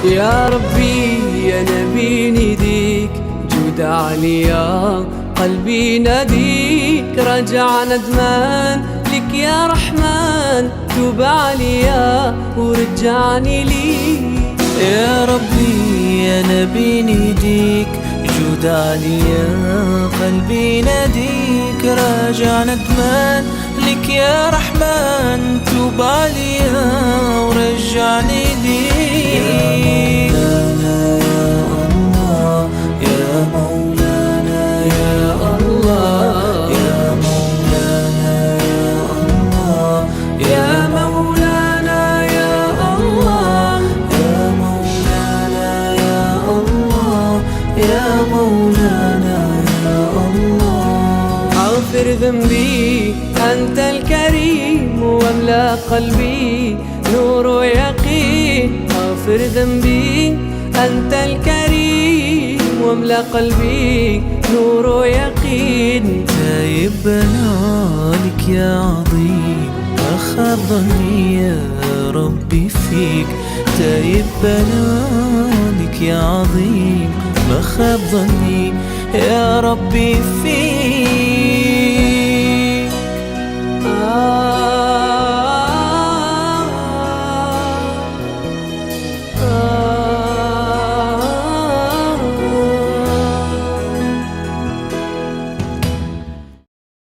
يا ربي يا نبي نديك جود عليا، قلبي ناديك رجع ندمان لك يا رحمن، توب عليا ورجعني ليك. يا ربي يا نبي نديك جود عليا، قلبي ناديك راجع ندمان لك يا رحمن، توب عليا ورجعني ليك. يا مولانا يا الله، يا مولانا يا مولانا يا الله، يا مولانا يا الله، يا مولانا يا الله. اغفر ذنبي أنت الكريم واملأ قلبي نور ويقين، اغفر ذنبي أنت الكريم واملأ قلبي نور ويقين. تايب بنالك يا عظيم، أخاف ظني يا ربي فيك. تايب بنالك يا عظيم، ما خاب ظني يا ربي فيك.